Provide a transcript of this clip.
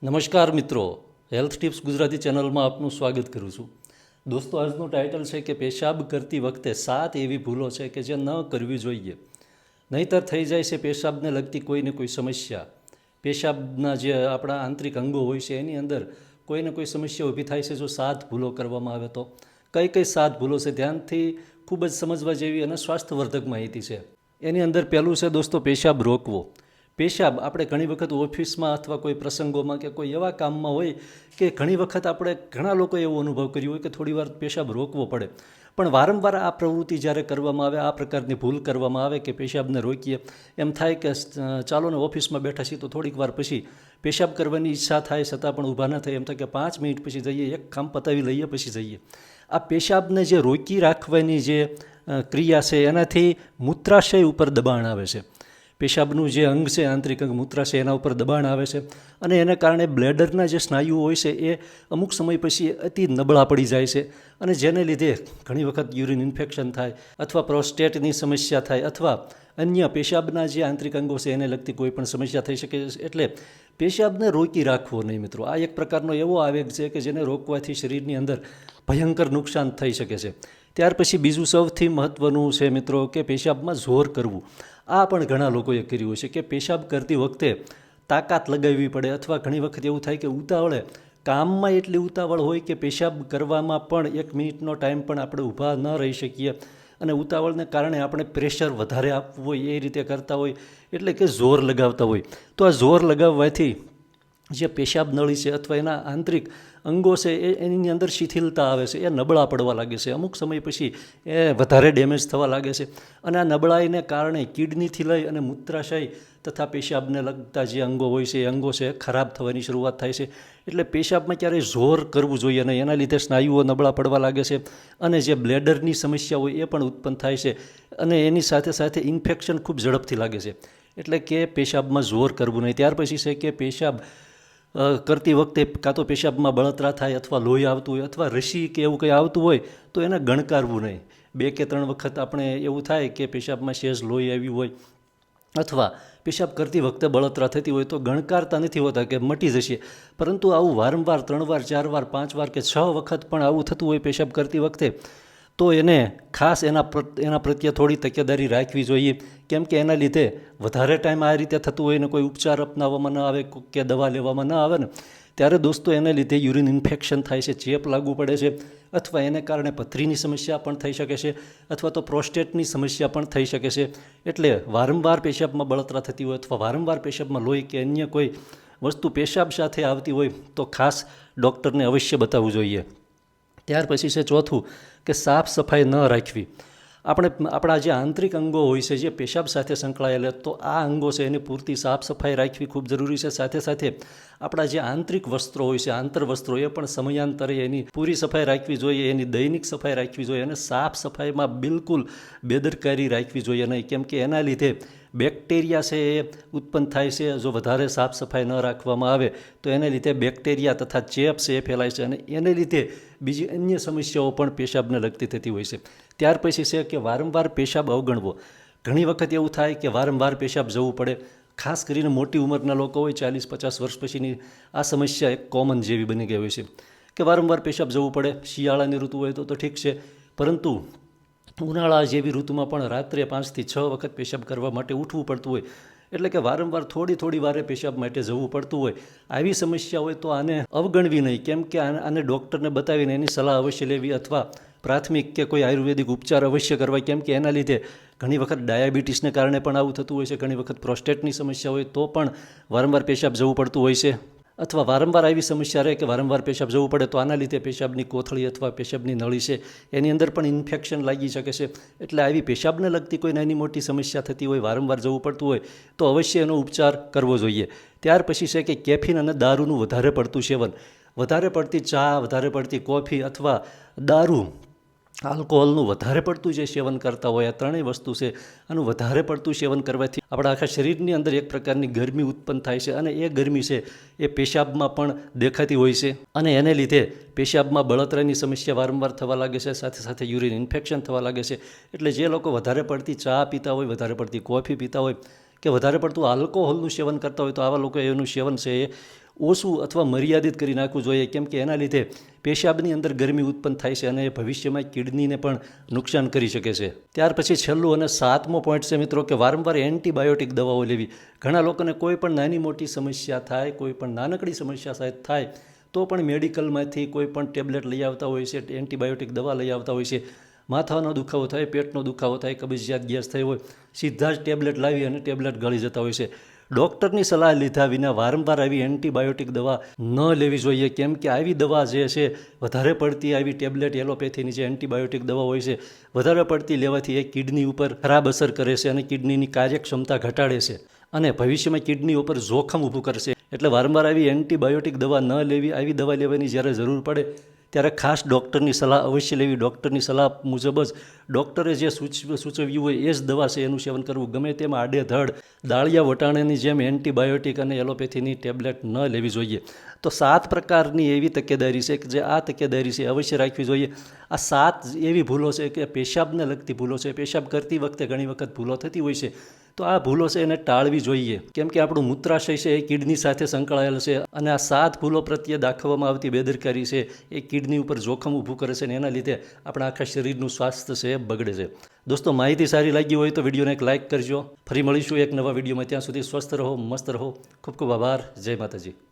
નમસ્કાર મિત્રો, health tips Gujarati ચેનલમાં આપનું સ્વાગત કરું છું. દોસ્તો, આજનું ટાઇટલ છે કે પેશાબ કરતી વખતે 7 એવી ભૂલો છે કે જે ન કરવી જોઈએ, નહીંતર થઈ જાય છે પેશાબને લગતી કોઈને કોઈ સમસ્યા. પેશાબના જે આપણા આંતરિક અંગો હોય છે એની અંદર કોઈને કોઈ સમસ્યા ઊભી થાય છે જો 7 ભૂલો કરવામાં આવે તો. કઈ કઈ 7 ભૂલો છે ધ્યાનથી ખૂબ જ સમજવા જેવી અને સ્વાસ્થ્યવર્ધક માહિતી છે. એની અંદર પહેલું છે દોસ્તો, પેશાબ રોકવો. પેશાબ આપણે ઘણી વખત ઓફિસમાં અથવા કોઈ પ્રસંગોમાં કે કોઈ એવા કામમાં હોય કે ઘણી વખત આપણે ઘણા લોકો એવો અનુભવ કર્યો હોય કે થોડી વાર પેશાબ રોકવો પડે, પણ વારંવાર આ પ્રવૃત્તિ જ્યારે કરવામાં આવે, આ પ્રકારની ભૂલ કરવામાં આવે કે પેશાબને રોકીએ, એમ થાય કે ચાલો ને ઓફિસમાં બેઠા છીએ તો થોડીક વાર પછી પેશાબ કરવાની ઈચ્છા થાય છતાં પણ ઊભા ન થાય, એમ થાય કે 5 મિનિટ પછી જઈએ, એક કામ પતાવી લઈએ પછી જઈએ. આ પેશાબને જે રોકી રાખવાની જે ક્રિયા છે એનાથી મૂત્રાશય ઉપર દબાણ આવે છે. પેશાબનું જે અંગ છે, આંતરિક અંગ મૂત્રાશય, એના ઉપર દબાણ આવે છે અને એને કારણે બ્લેડરના જે સ્નાયુઓ હોય છે એ અમુક સમય પછી અતિ નબળા પડી જાય છે અને જેને લીધે ઘણી વખત યુરિન ઇન્ફેક્શન થાય અથવા પ્રોસ્ટેટની સમસ્યા થાય અથવા અન્ય પેશાબના જે આંતરિક અંગો છે એને લગતી કોઈ પણ સમસ્યા થઈ શકે છે. એટલે પેશાબને રોકી રાખવો નહીં મિત્રો. આ એક પ્રકારનો એવો આવેગ છે કે જેને રોકવાથી શરીરની અંદર ભયંકર નુકસાન થઈ શકે છે. ત્યાર પછી બીજું સૌથી મહત્ત્વનું છે મિત્રો કે પેશાબમાં જોર કરવું. આ પણ ઘણા લોકોએ કર્યું છે કે પેશાબ કરતી વખતે તાકાત લગાવવી પડે અથવા ઘણી વખત એવું થાય કે ઉતાવળે, કામમાં એટલી ઉતાવળ હોય કે પેશાબ કરવામાં પણ 1 મિનિટનો ટાઈમ પણ આપણે ઊભા ન રહી શકીએ અને ઉતાવળને કારણે આપણે પ્રેશર વધારે આપવું હોય એ રીતે કરતા હોય, એટલે કે જોર લગાવતા હોય. તો આ જોર લગાવવાથી જે પેશાબ નળી છે અથવા એના આંતરિક અંગો છે એની અંદર શિથિલતા આવે છે, એ નબળા પડવા લાગે છે. અમુક સમય પછી એ વધારે ડેમેજ થવા લાગે છે અને આ નબળાઈને કારણે કિડનીથી લઈ અને મૂત્રાશય તથા પેશાબને લગતા જે અંગો હોય છે એ અંગો છે ખરાબ થવાની શરૂઆત થાય છે. એટલે પેશાબમાં ક્યારેય જોર કરવું જોઈએ નહીં. એના લીધે સ્નાયુઓ નબળા પડવા લાગે છે અને જે બ્લેડરની સમસ્યા હોય એ પણ ઉત્પન્ન થાય છે અને એની સાથે સાથે ઇન્ફેક્શન ખૂબ ઝડપથી લાગે છે. એટલે કે પેશાબમાં જોર કરવું નહીં. ત્યાર પછી છે કે પેશાબ કરતી વખતે કાં તો પેશાબમાં બળતરા થાય અથવા લોહી આવતું હોય અથવા રસી કે એવું કંઈ આવતું હોય તો એને ગણકારવું નહીં. 2 કે 3 વખત આપણે એવું થાય કે પેશાબમાં સહેજ લોહી આવ્યું હોય અથવા પેશાબ કરતી વખતે બળતરા થતી હોય તો ગણકારતા નથી હોતા કે મટી જશે, પરંતુ આવું વારંવાર 3 વાર 4 વાર 5 વાર કે 6 વખત પણ આવું થતું હોય પેશાબ કરતી વખતે, તો એને ખાસ એના પ્રત્યે થોડી તકેદારી રાખવી જોઈએ. કેમ કે એના લીધે વધારે ટાઈમ આ રીતે થતું હોય ને કોઈ ઉપચાર અપનાવવામાં ન આવે કે દવા લેવામાં ન આવે ને, ત્યારે દોસ્તો એને લીધે યુરિન ઇન્ફેક્શન થાય છે, ચેપ લાગુ પડે છે અથવા એને કારણે પથરીની સમસ્યા પણ થઈ શકે છે અથવા તો પ્રોસ્ટેટની સમસ્યા પણ થઈ શકે છે. એટલે વારંવાર પેશાબમાં બળતરા થતી હોય અથવા વારંવાર પેશાબમાં લોહી કે અન્ય કોઈ વસ્તુ પેશાબ સાથે આવતી હોય તો ખાસ ડૉક્ટરને અવશ્ય બતાવવું જોઈએ. ત્યાર પછી છે ચોથું કે સાફ સફાઈ ન રાખવી. આપણા જે આંતરિક અંગો હોય છે જે પેશાબ સાથે સંકળાયેલા, તો આ અંગો છે એની પૂરતી સાફ સફાઈ રાખવી ખૂબ જરૂરી છે. સાથે સાથે આપણા જે આંતરિક વસ્ત્રો હોય છે, આંતરવસ્ત્રો, એ પણ સમયાંતરે એની પૂરી સફાઈ રાખવી જોઈએ, એની દૈનિક સફાઈ રાખવી જોઈએ અને સાફ સફાઈમાં બિલકુલ બેદરકારી રાખવી જોઈએ નહીં. કેમ કે એના લીધે બેક્ટેરિયા છે એ ઉત્પન્ન થાય છે. જો વધારે સાફ સફાઈ ન રાખવામાં આવે તો એને લીધે બેક્ટેરિયા તથા ચેપ છે એ ફેલાય છે અને એને લીધે બીજી અન્ય સમસ્યાઓ પણ પેશાબને લગતી થતી હોય છે. ત્યાર પછી છે કે વારંવાર પેશાબ અવગણવો. ઘણી વખત એવું થાય કે વારંવાર પેશાબ જવું પડે. ખાસ કરીને મોટી ઉંમરના લોકો હોય, 40-50 વર્ષ પછીની આ સમસ્યા એક કોમન જેવી બની ગઈ હોય છે કે વારંવાર પેશાબ જવું પડે. શિયાળાની ઋતુ હોય તો ઠીક છે, પરંતુ ઉનાળા જેવી ઋતુમાં પણ રાત્રે 5 થી 6 વખત પેશાબ કરવા માટે ઉઠવું પડતું હોય. એટલે કે વારંવાર થોડી વારે પેશાબ માટે જવું પડતું હોય. આવી સમસ્યા હોય તો આને અવગણવી નહીં. કેમ કે આને ડૉક્ટરને બતાવીને એની સલાહ અવશ્ય લેવી અથવા પ્રાથમિક કે કોઈ આયુર્વેદિક ઉપચાર અવશ્ય કરવા. કેમ કે એના લીધે ઘણી વખત ડાયાબિટીસને કારણે પણ આવું થતું હોય છે. ઘણી વખત પ્રોસ્ટેટની સમસ્યા હોય તો પણ વારંવાર પેશાબ જવું પડતું હોય છે અથવા વારંવાર આવી સમસ્યા રહે કે વારંવાર પેશાબ જવું પડે તો આના લીધે પેશાબની કોથળી અથવા પેશાબની નળી છે એની અંદર પણ ઇન્ફેક્શન લાગી શકે છે. એટલે આવી પેશાબને લગતી કોઈ નાની મોટી સમસ્યા થતી હોય, વારંવાર જવું પડતું હોય તો અવશ્ય એનો ઉપચાર કરવો જોઈએ. ત્યાર પછી છે કે કેફીન અને દારૂનું વધારે પડતું સેવન. વધારે પડતી ચા, વધારે પડતી કોફી અથવા દારૂ, આલ્કોહોલનું વધારે પડતું જે સેવન કરતા હોય, આ ત્રણેય વસ્તુ છે, આનું વધારે પડતું સેવન કરવાથી આપણા આખા શરીરની અંદર એક પ્રકારની ગરમી ઉત્પન્ન થાય છે અને એ ગરમી છે એ પેશાબમાં પણ દેખાતી હોય છે અને એને લીધે પેશાબમાં બળતરાની સમસ્યા વારંવાર થવા લાગે છે. સાથે સાથે યુરિન ઇન્ફેક્શન થવા લાગે છે. એટલે જે લોકો વધારે પડતી ચા પીતા હોય, વધારે પડતી કોફી પીતા હોય કે વધારે પડતું આલ્કોહોલનું સેવન કરતા હોય તો આવા લોકો એનું સેવન છે એ ઓછું અથવા મર્યાદિત કરી નાખવું જોઈએ, કેમ કે એના લીધે પેશાબની અંદર ગરમી ઉત્પન્ન થાય છે અને એ ભવિષ્યમાં કિડનીને પણ નુકસાન કરી શકે છે. ત્યાર પછી છેલ્લું અને 7મો પોઈન્ટ છે મિત્રો કે વારંવાર એન્ટીબાયોટિક દવાઓ લેવી. ઘણા લોકોને કોઈ પણ નાની મોટી સમસ્યા થાય, કોઈ પણ નાનકડી સમસ્યા સાહેબ થાય તો પણ મેડિકલમાંથી કોઈ પણ ટેબ્લેટ લઈ આવતા હોય છે, એન્ટીબાયોટિક દવા લઈ આવતા હોય છે. માથાનો દુખાવો થાય, પેટનો દુખાવો થાય, કબજિયાત ગેસ થઈ હોય, સીધા જ ટેબ્લેટ લાવી અને ટેબ્લેટ ગળી જતા હોય છે. ડૉક્ટરની સલાહ લીધા વિના વારંવાર આવી એન્ટીબાયોટિક દવા ન લેવી જોઈએ, કેમ કે આવી દવા જે છે વધારે પડતી આવી ટેબ્લેટ એલોપેથીની જે એન્ટીબાયોટિક દવા હોય છે વધારે પડતી લેવાથી એ કિડની ઉપર ખરાબ અસર કરે છે અને કિડનીની કાર્યક્ષમતા ઘટાડે છે અને ભવિષ્યમાં કિડની ઉપર જોખમ ઊભું કરશે. એટલે વારંવાર આવી એન્ટીબાયોટિક દવા ન લેવી. આવી દવા લેવાની જ્યારે જરૂર પડે ત્યારે ખાસ ડૉક્ટરની સલાહ અવશ્ય લેવી. ડૉક્ટરની સલાહ મુજબ જ ડૉક્ટરે જે સૂચવ્યું હોય એ જ દવા છે એનું સેવન કરવું. ગમે તેમ આડેધડ દાળિયા વટાણાની જેમ એન્ટીબાયોટિક અને એલોપેથીની ટેબ્લેટ ન લેવી જોઈએ. તો 7 પ્રકારની એવી તકેદારી છે કે જે આ તકેદારી છે અવશ્ય રાખવી જોઈએ. આ 7 એવી ભૂલો છે કે પેશાબને લગતી ભૂલો છે. પેશાબ કરતી વખતે ઘણી વખત ભૂલો થતી હોય છે, તો આ ભૂલો છે એને ટાળવી જોઈએ, કેમ કે આપણું મૂત્રાશય છે એ કિડની સાથે સંકળાયેલ છે અને આ 7 ભૂલો પ્રત્યે દાખવવામાં આવતી બેદરકારી છે એ કિડની ઉપર જોખમ ઊભું કરે છે અને એના લીધે આપણા આખા શરીરનું સ્વાસ્થ્ય છે એ બગડે છે. દોસ્તો, માહિતી સારી લાગી હોય તો વિડીયોને એક લાઇક કરજો. ફરી મળીશું એક નવા વિડીયોમાં. ત્યાં સુધી સ્વસ્થ રહો, મસ્ત રહો. ખૂબ ખૂબ આભાર. જય માતાજી.